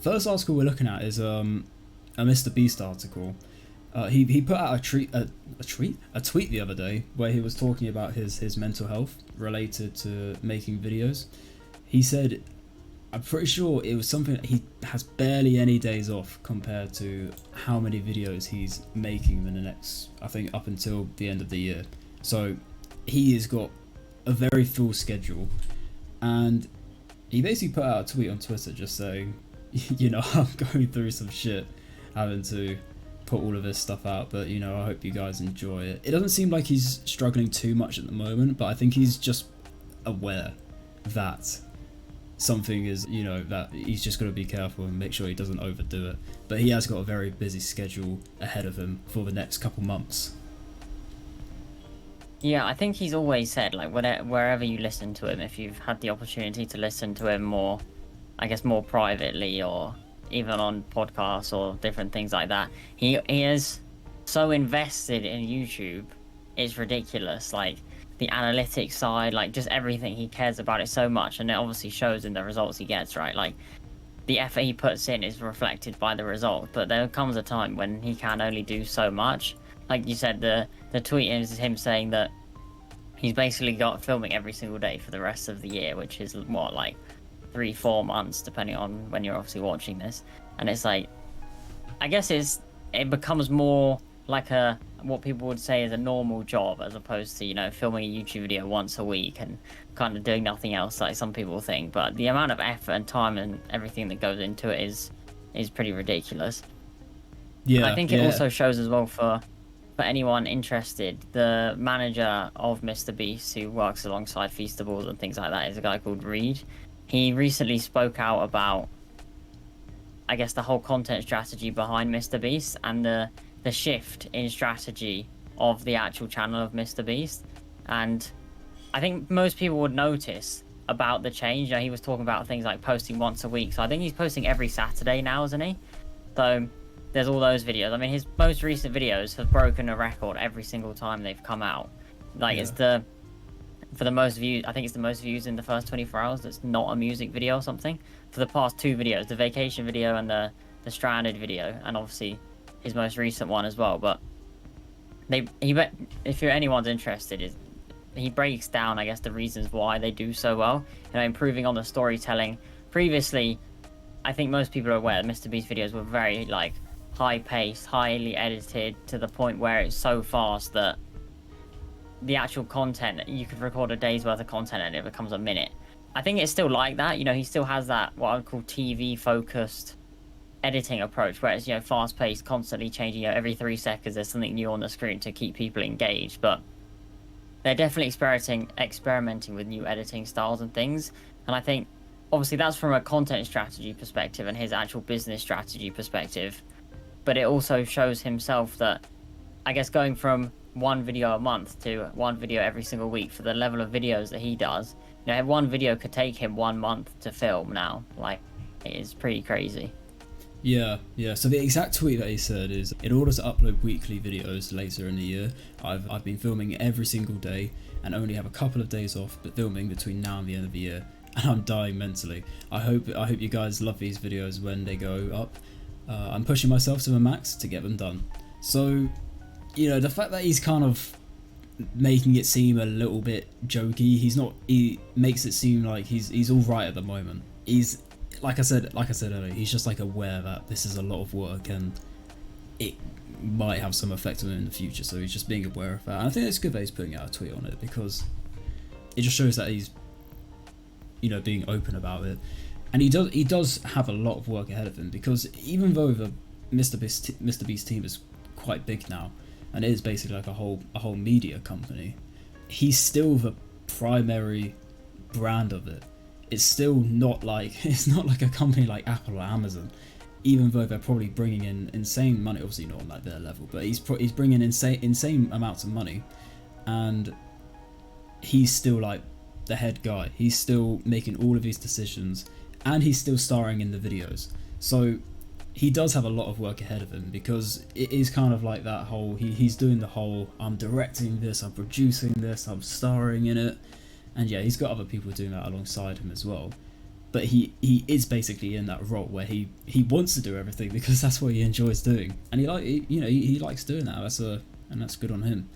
First article we're looking at is a Mr. Beast article. He put out a tweet the other day where he was talking about his mental health related to making videos. He said, I'm pretty sure it was something that he has barely any days off compared to how many videos he's making in the next, I think, up until the end of the year. So he has got a very full schedule, and he basically put out a tweet on Twitter just saying, I'm going through some shit having to put all of this stuff out, but I hope you guys enjoy it. It doesn't seem like he's struggling too much at the moment, but I think he's just aware that something is, that he's just got to be careful and make sure he doesn't overdo it. But he has got a very busy schedule ahead of him for the next couple months. Yeah, I think he's always said, like, wherever you listen to him, if you've had the opportunity to listen to him more, I guess, more privately, or even on podcasts or different things like that, he is so invested in YouTube, it's ridiculous. Like, the analytics side, like, just everything, he cares about it so much, and it obviously shows in the results he gets, right? Like, the effort he puts in is reflected by the result, but there comes a time when he can only do so much. Like you said, the tweet is him saying that he's basically got filming every single day for the rest of the year, which is what, like 3-4 months, depending on when you're obviously watching this. And it's like, I guess it becomes more like what people would say is a normal job, as opposed to filming a YouTube video once a week and kind of doing nothing else, like some people think. But the amount of effort and time and everything that goes into it is pretty ridiculous. Yeah, I think it also shows as well for anyone interested, the manager of Mr. Beast, who works alongside Feastables and things like that, is a guy called Reed. He recently spoke out about, I guess, the whole content strategy behind Mr. Beast and the shift in strategy of the actual channel of Mr. Beast. And I think most people would notice about the change. He was talking about things like posting once a week. So I think he's posting every Saturday now, isn't he? So there's all those videos. I mean, his most recent videos have broken a record every single time they've come out. Like, it's for the most views, I think it's the most views in the first 24 hours that's not a music video or something. For the past 2 videos, the vacation video and the stranded video, and obviously his most recent one as well. But if anyone's interested, he breaks down, I guess, the reasons why they do so well. Improving on the storytelling. Previously, I think most people are aware that Mr. Beast videos were very, like, high-paced, highly edited, to the point where it's so fast that the actual content, you could record a day's worth of content and it becomes a minute. I think it's still like that. He still has that, what I would call TV-focused editing approach, where it's, fast-paced, constantly changing. Every 3 seconds there's something new on the screen to keep people engaged. But they're definitely experimenting with new editing styles and things. And I think, obviously, that's from a content strategy perspective and his actual business strategy perspective. But it also shows himself that, I guess, going from 1 video a month to 1 video every single week for the level of videos that he does, 1 video could take him 1 month to film now. Like, it is pretty crazy. Yeah. So the exact tweet that he said is, in order to upload weekly videos later in the year, I've been filming every single day and only have a couple of days off, but filming between now and the end of the year, and I'm dying mentally. I hope you guys love these videos when they go up. I'm pushing myself to the max to get them done. So, the fact that he's kind of making it seem a little bit jokey, he makes it seem like he's all right at the moment. He's, like I said earlier, he's just like aware that this is a lot of work and it might have some effect on him in the future. So he's just being aware of that. And I think it's good that he's putting out a tweet on it, because it just shows that he's, being open about it. And he does have a lot of work ahead of him, because even though the Mr. Beast team is quite big now, and it is basically like a whole media company, he's still the primary brand of it. It's still not like a company like Apple or Amazon, even though they're probably bringing in insane money. Obviously not on like their level, but he's bringing insane amounts of money, and he's still like the head guy. He's still making all of these decisions, and he's still starring in the videos. So he does have a lot of work ahead of him, because it is kind of like that whole, he's doing the whole, I'm directing this, I'm producing this, I'm starring in it. And yeah, he's got other people doing that alongside him as well. but he is basically in that role where he wants to do everything because that's what he enjoys doing, and he likes doing that. That's good on him.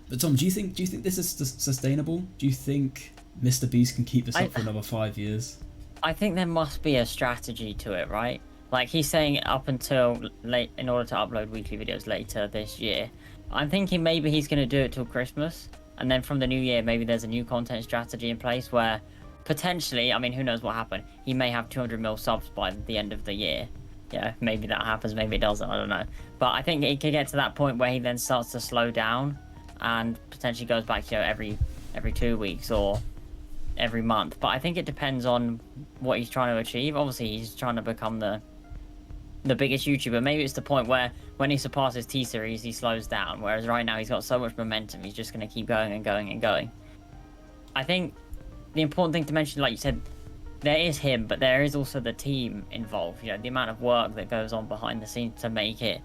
But Tom, do you think this is sustainable? Do you think Mr. Beast can keep this up for another 5 years? I think there must be a strategy to it, right? Like he's saying up until late in order to upload weekly videos later this year. I'm thinking maybe he's going to do it till Christmas, and then from the new year maybe there's a new content strategy in place where potentially, I mean, who knows what happened, he may have 200 mil subs by the end of the year. Yeah, maybe that happens, maybe it doesn't, I don't know. But I think it could get to that point where he then starts to slow down and potentially goes back, every 2 weeks or every month. But I think it depends on what he's trying to achieve. Obviously, he's trying to become the biggest YouTuber. Maybe it's the point where when he surpasses T-Series, he slows down. Whereas right now, he's got so much momentum, he's just going to keep going and going and going. I think the important thing to mention, like you said, there is him, but there is also the team involved. The amount of work that goes on behind the scenes to make it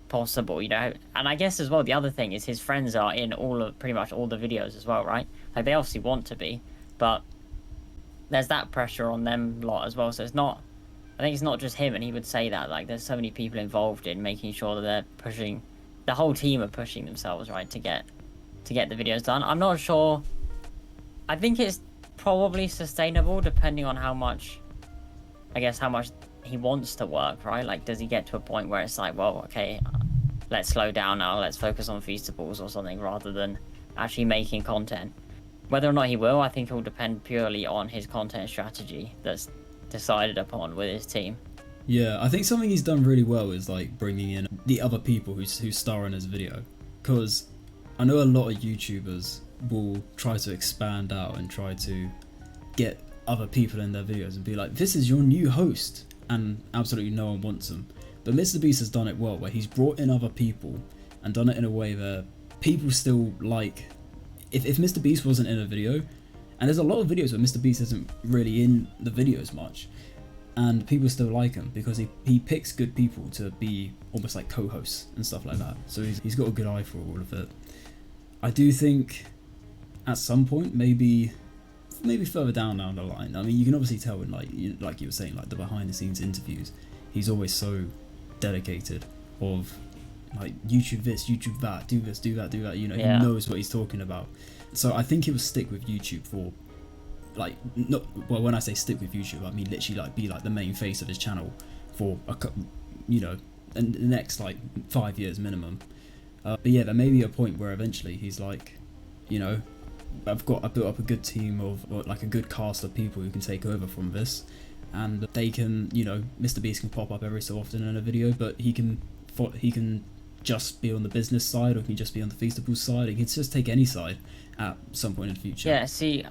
possible, And I guess as well, the other thing is his friends are in pretty much all the videos as well, right? Like they obviously want to be, but there's that pressure on them lot as well. So I think it's not just him, and he would say that, like, there's so many people involved in making sure that they're pushing, the whole team are pushing themselves, right, to get the videos done. I'm not sure. I think it's probably sustainable depending on how much he wants to work, right? Like, does he get to a point where it's like, well, okay, let's slow down now, let's focus on Feastables or something rather than actually making content. Whether or not he will, I think it will depend purely on his content strategy that's decided upon with his team. Yeah, I think something he's done really well is like bringing in the other people who star in his video, because I know a lot of YouTubers will try to expand out and try to get other people in their videos and be like, this is your new host, and absolutely no one wants them. But Mr. Beast has done it well, where he's brought in other people and done it in a way that people still like. If Mr. Beast wasn't in a video, and there's a lot of videos where Mr. Beast isn't really in the videos much, and people still like him because he picks good people to be almost like co-hosts and stuff like that. So he's got a good eye for all of it. I do think at some point, maybe further down the line, I mean, you can obviously tell in like you were saying, like the behind the scenes interviews, he's always so dedicated of like YouTube this, YouTube that, do this, do that, He knows what he's talking about. So I think he will stick with YouTube for like, not, well, when I say stick with YouTube, I mean literally like be like the main face of his channel for and the next like 5 years minimum. But yeah, there may be a point where eventually he's like, I built up a good team or like a good cast of people who can take over from this, and they can, Mr. Beast can pop up every so often in a video, but he can just be on the business side, or he can just be on the Feastables side. He can just take any side at some point in the future. Yeah, see,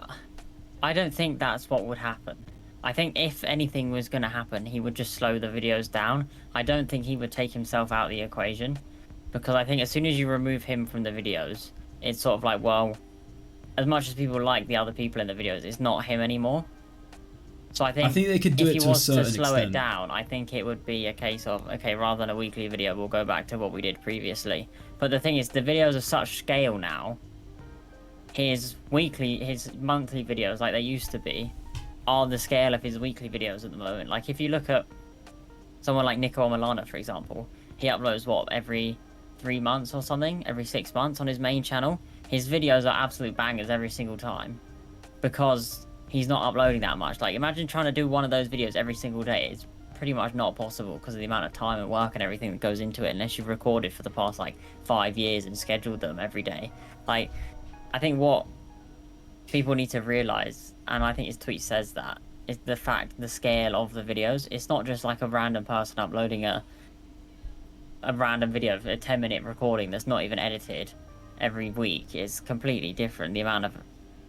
I don't think that's what would happen. I think if anything was going to happen, he would just slow the videos down. I don't think he would take himself out of the equation, because I think as soon as you remove him from the videos, it's sort of like, well, as much as people like the other people in the videos, it's not him anymore. So I think they could do if it he to wants a certain to slow extent. it down, I think it would be a case of, okay, rather than a weekly video, we'll go back to what we did previously. But the thing is, the videos are such scale now. His monthly videos, like they used to be, are the scale of his weekly videos at the moment. Like if you look at someone like Nico Milana, for example, he uploads every 3 months or something, every 6 months on his main channel. His videos are absolute bangers every single time because he's not uploading that much. Like imagine trying to do one of those videos every single day. It's pretty much not possible because of the amount of time and work and everything that goes into it, unless you've recorded for the past like 5 years and scheduled them every day. Like I think what people need to realize, and I think his tweet says that, is the scale of the videos. It's not just like a random person uploading a random video, a 10-minute recording that's not even edited every week. Is completely different. The amount of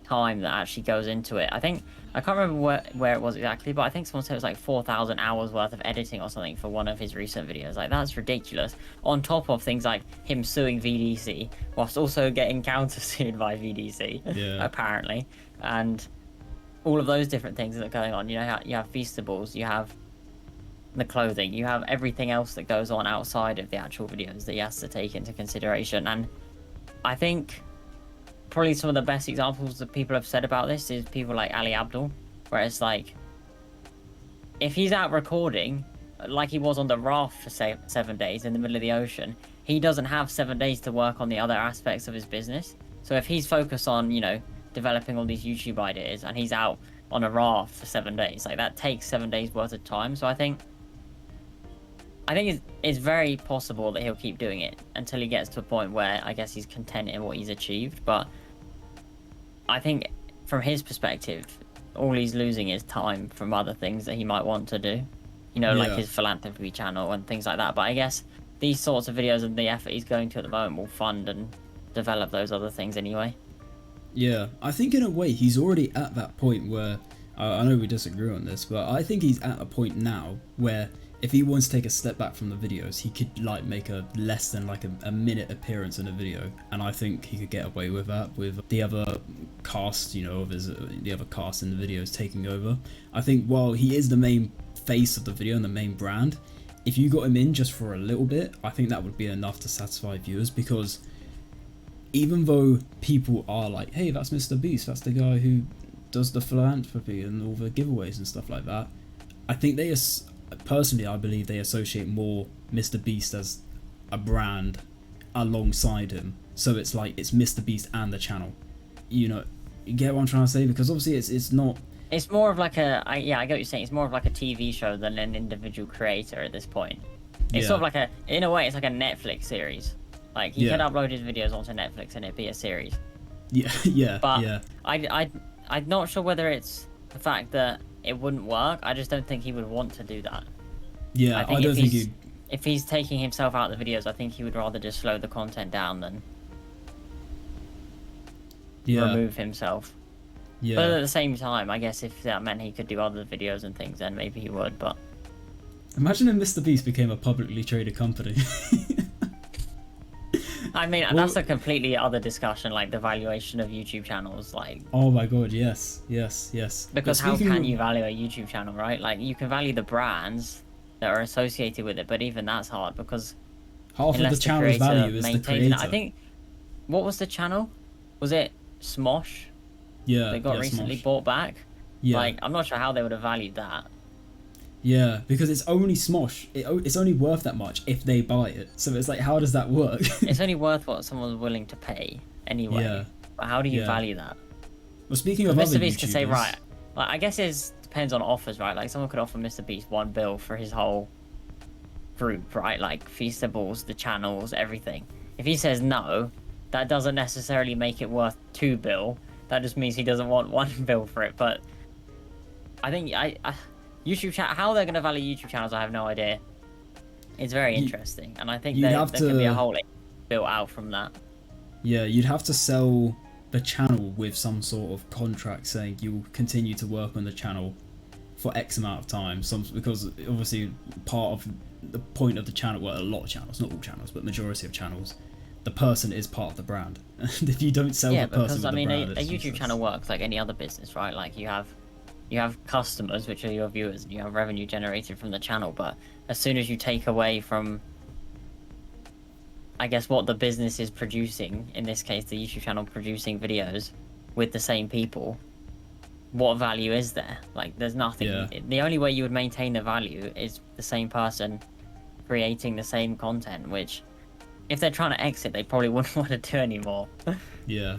time that actually goes into it. I can't remember where it was exactly, but I think someone said it was like 4,000 hours worth of editing or something for one of his recent videos. Like that's ridiculous. On top of things like him suing VDC whilst also getting countersued by VDC, apparently, and all of those different things that are going on. You have Feastables, you have the clothing, you have everything else that goes on outside of the actual videos that he has to take into consideration. And I think probably some of the best examples that people have said about this is people like Ali Abdul, where it's like if he's out recording, like he was on the raft for say 7 days in the middle of the ocean, he doesn't have 7 days to work on the other aspects of his business. So if he's focused on, you know, developing all these YouTube ideas and he's out on a raft for 7 days, like that takes 7 days worth of time. So I think it's very possible that he'll keep doing it until he gets to a point where I guess he's content in what he's achieved. But I think from his perspective, all he's losing is time from other things that he might want to do, you know, like his philanthropy channel and things like that. But I guess these sorts of videos and the effort he's going to at the moment will fund and develop those other things anyway. Yeah, I think in a way he's already at that point where, I know we disagree on this, but I think he's at a point now where if he wants to take a step back from the videos, he could like make a less than like a minute appearance in a video, and I think he could get away with that with the other cast, you know, of the other cast in the videos taking over. I think while he is the main face of the video and the main brand, if you got him in just for a little bit, I think that would be enough to satisfy viewers, because even though people are like, hey, that's mrbeast, that's the guy who does the philanthropy and all the giveaways and stuff like that, I think personally, I believe they associate more mrbeast as a brand alongside him. So it's like it's mrbeast and the channel. You know, you get what I'm trying to say? Because obviously it's not. It's more of like I get what you're saying. It's more of like a TV show than an individual creator at this point. It's sort of like in a way, it's like a Netflix series. Like he could upload his videos onto Netflix and it'd be a series. But I'm not sure whether it's the fact that it wouldn't work. I just don't think he would want to do that. Yeah, I don't think he'd... If he's taking himself out of the videos, I think he would rather just slow the content down than remove himself. Yeah. But at the same time, I guess if that meant he could do other videos and things, then maybe he would. But imagine if mrbeast became a publicly traded company. I mean, that's a completely other discussion, like the valuation of YouTube channels, like... Oh my god, yes. Because how can you value a YouTube channel, right? Like, you can value the brands that are associated with it, but even that's hard, because... half of the channel's value is the creator. I think... What was the channel? Was it Smosh? Yeah, they got recently Smosh. Bought back? Yeah. Like, I'm not sure how they would have valued that. Yeah, because it's only Smosh. It's only worth that much if they buy it. So it's like, how does that work? It's only worth what someone's willing to pay anyway. Yeah. But how do you value that? Well, speaking of other YouTubers... mrbeast could say, right, like, I guess it depends on offers, right? Like, someone could offer mrbeast $1 bill for his whole group, right? Like, Feastables, the channels, everything. If he says no, that doesn't necessarily make it worth $2 bill. That just means he doesn't want $1 bill for it. But I think YouTube channel, how they're going to value YouTube channels, I have no idea. It's very interesting, and I think there could be a whole built out from that. Yeah, you'd have to sell the channel with some sort of contract saying you'll continue to work on the channel for X amount of time. Because obviously part of the point of the channel, well, a lot of channels, not all channels, but majority of channels, the person is part of the brand. And if you don't sell the person with the brand... Yeah, because, I mean, a YouTube channel works like any other business, right? Like, you have customers, which are your viewers, and you have revenue generated from the channel, but as soon as you take away from, I guess, what the business is producing, in this case the YouTube channel producing videos with the same people, what value is there? Like, there's nothing. Yeah. The only way you would maintain the value is the same person creating the same content, which if they're trying to exit, they probably wouldn't want to do anymore. Yeah.